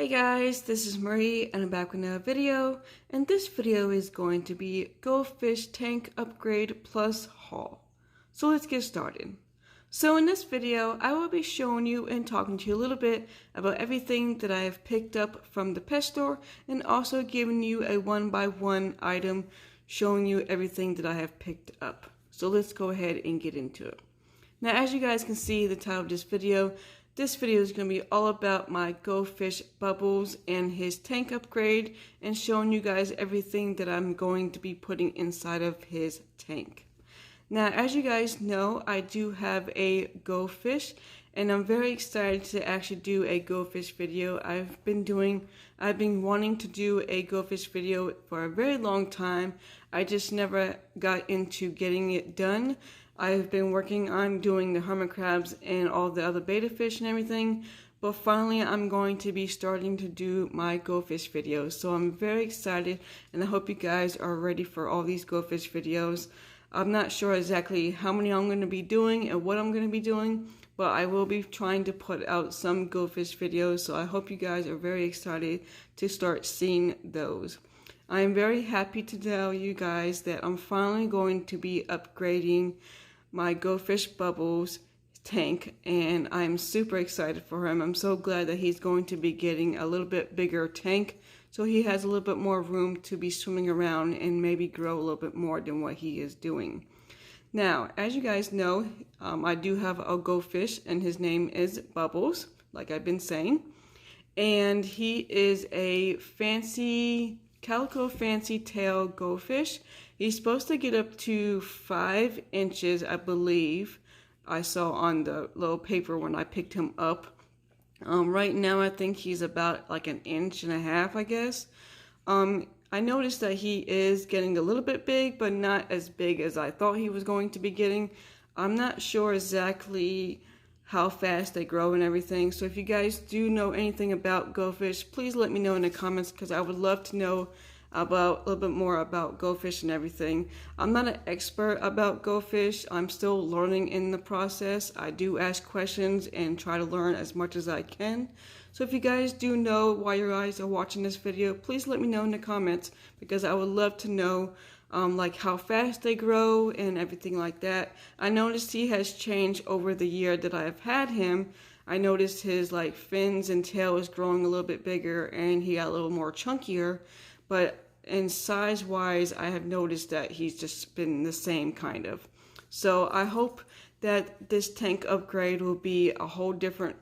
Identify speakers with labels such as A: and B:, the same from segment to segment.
A: Hey guys, this is Marie and I'm back with another video, and this video is going to be Goldfish Tank Upgrade Plus haul. So let's get started. So in this video, I will be showing you and talking to you a little bit about everything that I have picked up from the pet store, and also giving you a one-by-one item showing you everything that I have picked up. So let's go ahead and get into it. Now, as you guys can see the title of this video is going to be all about my Goldfish Bubbles and his tank upgrade, and showing you guys everything that I'm going to be putting inside of his tank. Now, as you guys know, I do have a Goldfish, and I'm very excited to actually do a Goldfish video. I've been wanting to do a Goldfish video for a very long time. I just never got into getting it done. I've been working on doing the hermit crabs and all the other betta fish and everything, but finally I'm going to be starting to do my Goldfish videos. So I'm very excited, and I hope you guys are ready for all these Goldfish videos. I'm not sure exactly how many I'm going to be doing and what I'm going to be doing, but I will be trying to put out some Goldfish videos, so I hope you guys are very excited to start seeing those. I am very happy to tell you guys that I'm finally going to be upgrading my Goldfish Bubbles tank, and I'm super excited for him. I'm so glad that he's going to be getting a little bit bigger tank, so he has a little bit more room to be swimming around and maybe grow a little bit more than what he is doing. Now, as you guys know, I do have a Goldfish, and his name is Bubbles, like I've been saying, and he is a calico fancy tail Goldfish. He's supposed to get up to 5 inches, I believe. I saw on the little paper when I picked him up. Right now, I think he's about like 1.5 inches, I guess. I noticed that he is getting a little bit big, but not as big as I thought he was going to be getting. I'm not sure exactly how fast they grow and everything. So if you guys do know anything about Goldfish, please let me know in the comments, because I would love to know about a little bit more about Goldfish and everything. I'm not an expert about Goldfish. I'm still learning in the process. I do ask questions and try to learn as much as I can. So if you guys do know while you guys are watching this video, please let me know in the comments, because I would love to know like how fast they grow and everything like that. I noticed he has changed over the year that I've had him. I noticed his like fins and tail is growing a little bit bigger, and he got a little more chunkier, but in size wise, I have noticed that he's just been the same kind of. So I hope that this tank upgrade will be a whole different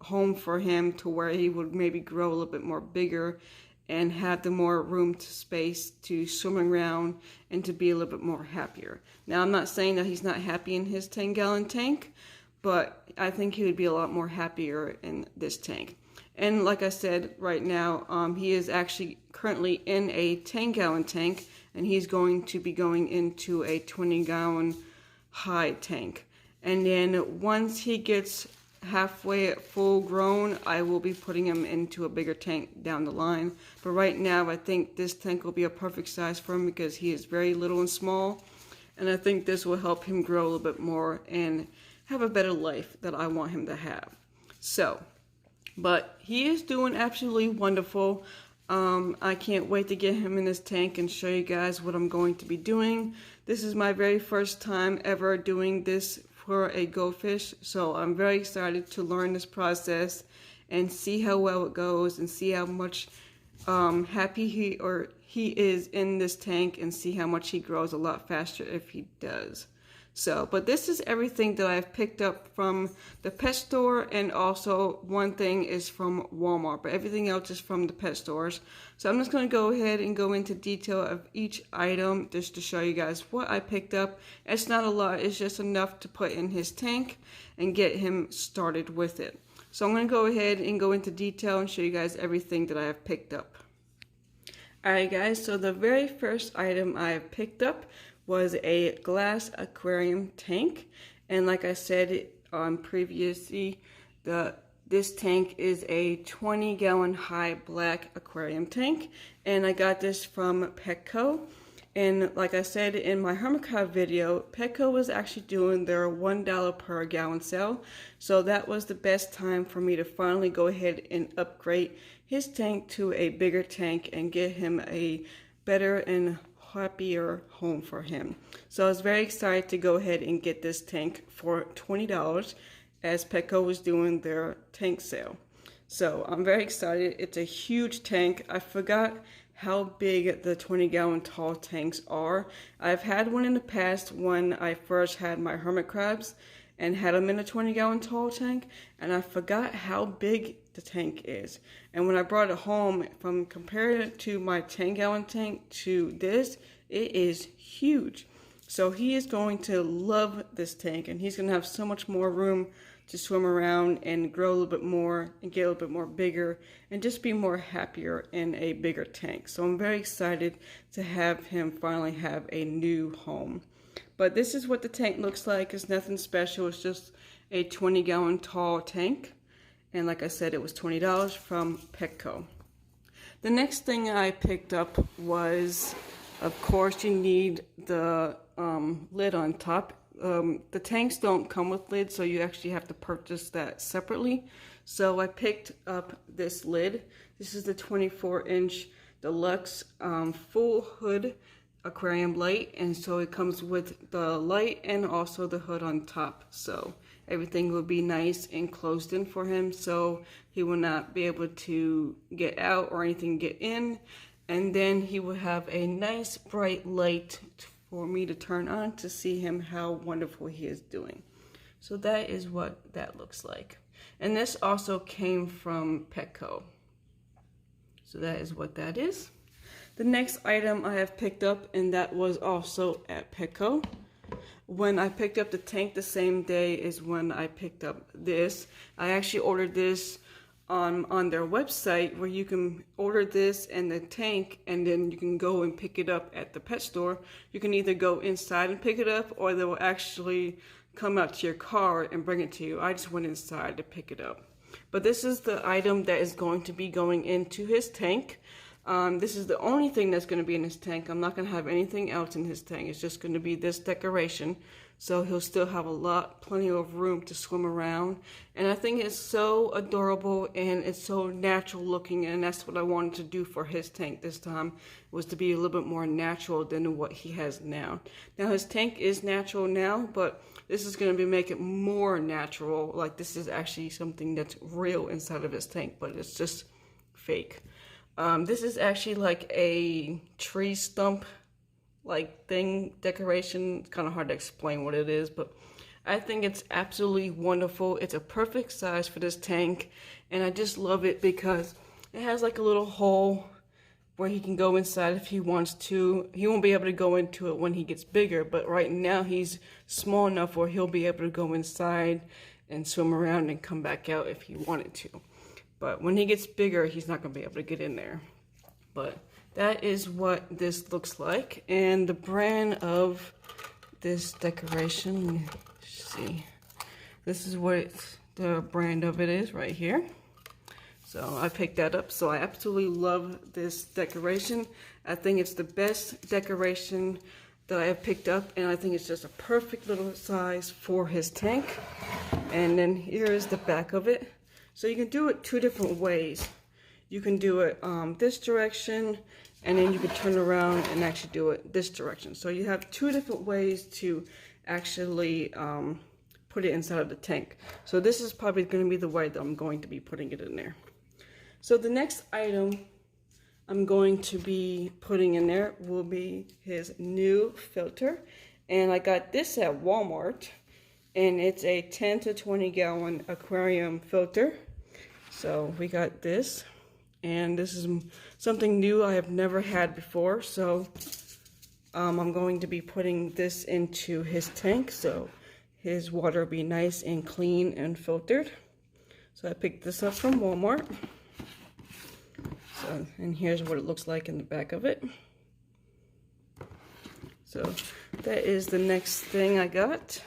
A: home for him, to where he would maybe grow a little bit more bigger and have the more room to space to swim around and to be a little bit more happier. Now, I'm not saying that he's not happy in his 10-gallon tank, but I think he would be a lot more happier in this tank. And like I said, right now, he is actually currently in a 10-gallon tank, and he's going to be going into a 20-gallon high tank. And then once he gets halfway full grown, I will be putting him into a bigger tank down the line. But right now, I think this tank will be a perfect size for him, because he is very little and small. And I think this will help him grow a little bit more and have a better life that I want him to have. So, but he is doing absolutely wonderful. I can't wait to get him in this tank and show you guys what I'm going to be doing. This is my very first time ever doing this for a Goldfish, so I'm very excited to learn this process and see how well it goes, and see how much happy he is in this tank, and see how much he grows a lot faster if he does. So, but this is everything that I've picked up from the pet store, and also one thing is from Walmart, but everything else is from the pet stores. So I'm just going to go ahead and go into detail of each item just to show you guys what I picked up. It's not a lot, it's just enough to put in his tank and get him started with it. So I'm going to go ahead and go into detail and show you guys everything that I have picked up. Alright guys, so the very first item I have picked up was a glass aquarium tank, and like I said previously, this tank is a 20-gallon high black aquarium tank, and I got this from Petco. And like I said in my hermit crab video, Petco was actually doing their $1 per gallon sale. So that was the best time for me to finally go ahead and upgrade his tank to a bigger tank and get him a better and happier home for him. So I was very excited to go ahead and get this tank for $20 as Petco was doing their tank sale. So I'm very excited. It's a huge tank. I forgot how big the 20-gallon tall tanks are. I've had one in the past when I first had my hermit crabs and had them in a 20-gallon tall tank, and I forgot how big the tank is. And when I brought it home, from comparing it to my 10-gallon tank to this, it is huge. So he is going to love this tank, and he's going to have so much more room to swim around and grow a little bit more and get a little bit more bigger and just be more happier in a bigger tank. So I'm very excited to have him finally have a new home. But this is what the tank looks like. It's nothing special. It's just a 20-gallon tall tank. And like I said, it was $20 from Petco. The next thing I picked up was, of course, you need the lid on top. The tanks don't come with lids, so you actually have to purchase that separately. So I picked up this lid. This is the 24-inch deluxe full hood aquarium light, and so it comes with the light and also the hood on top. So everything will be nice and closed in for him, so he will not be able to get out or anything get in. And then he will have a nice bright light for me to turn on to see him how wonderful he is doing. So that is what that looks like. And this also came from Petco. So that is what that is. The next item I have picked up, and that was also at Petco. When I picked up the tank the same day is when I picked up this. I actually ordered this on their website, where you can order this and the tank, and then you can go and pick it up at the pet store. You can either go inside and pick it up, or they will actually come out to your car and bring it to you. I just went inside to pick it up. But this is the item that is going to be going into his tank. This is the only thing that's going to be in his tank. I'm not going to have anything else in his tank. It's just going to be this decoration. So he'll still have plenty of room to swim around. And I think it's so adorable and it's so natural looking, and that's what I wanted to do for his tank this time, was to be a little bit more natural than what he has now. Now his tank is natural now, but this is going to make it more natural. Like, this is actually something that's real inside of his tank, but it's just fake. This is actually like a tree stump thing decoration. It's kind of hard to explain what it is, but I think it's absolutely wonderful. It's a perfect size for this tank, and I just love it because it has like a little hole where he can go inside if he wants to. He won't be able to go into it when he gets bigger, but right now he's small enough where he'll be able to go inside and swim around and come back out if he wanted to. But when he gets bigger, he's not going to be able to get in there. But that is what this looks like. And the brand of this decoration, let me see. This is what the brand of it is right here. So I picked that up. So I absolutely love this decoration. I think it's the best decoration that I have picked up. And I think it's just a perfect little size for his tank. And then here is the back of it. So you can do it two different ways. You can do it this direction, and then you can turn around and actually do it this direction. So you have two different ways to actually put it inside of the tank. So this is probably going to be the way that I'm going to be putting it in there. So the next item I'm going to be putting in there will be his new filter. And I got this at Walmart, and it's a 10 to 20 gallon aquarium filter. So we got this. And this is something new I have never had before. So I'm going to be putting this into his tank, so his water will be nice and clean and filtered. So I picked this up from Walmart. So, and here's what it looks like in the back of it. So that is the next thing I got.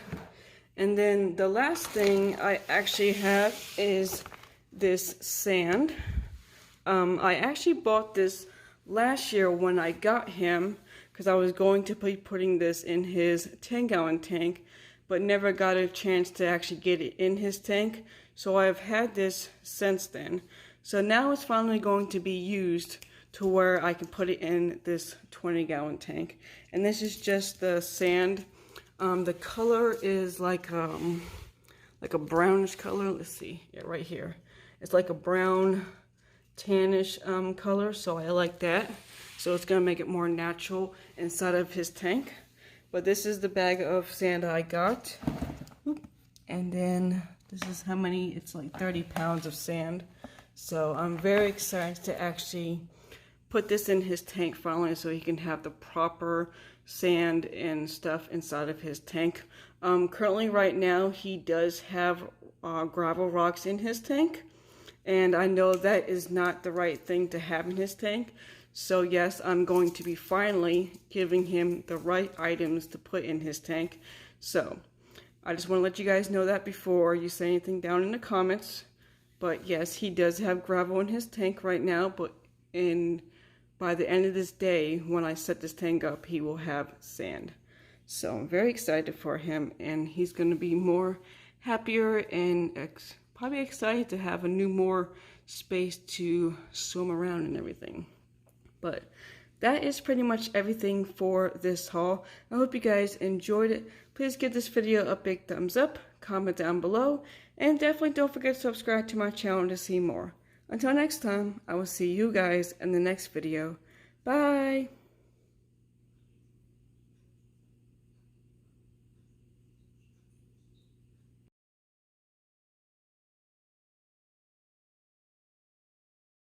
A: And then the last thing I actually have is this sand. I actually bought this last year when I got him, because I was going to be putting this in his 10-gallon tank, but never got a chance to actually get it in his tank. So I've had this since then. So now it's finally going to be used to where I can put it in this 20-gallon tank. And this is just the sand. The color is like a brownish color. Let's see, yeah, right here. It's like a brown tannish color, so I like that. So it's gonna make it more natural inside of his tank. But this is the bag of sand I got. And then this is how many, it's like 30 pounds of sand. So I'm very excited to actually put this in his tank finally so he can have the proper sand and stuff inside of his tank. Currently right now he does have gravel rocks in his tank, and I know that is not the right thing to have in his tank. So yes, I'm going to be finally giving him the right items to put in his tank. So I just want to let you guys know that before you say anything down in the comments. But yes, he does have gravel in his tank right now, but by the end of this day, when I set this tank up, he will have sand. So I'm very excited for him, and he's going to be more happier and probably excited to have a new more space to swim around and everything. But that is pretty much everything for this haul. I hope you guys enjoyed it. Please give this video a big thumbs up, comment down below, and definitely don't forget to subscribe to my channel to see more. Until next time, I will see you guys in the next video. Bye!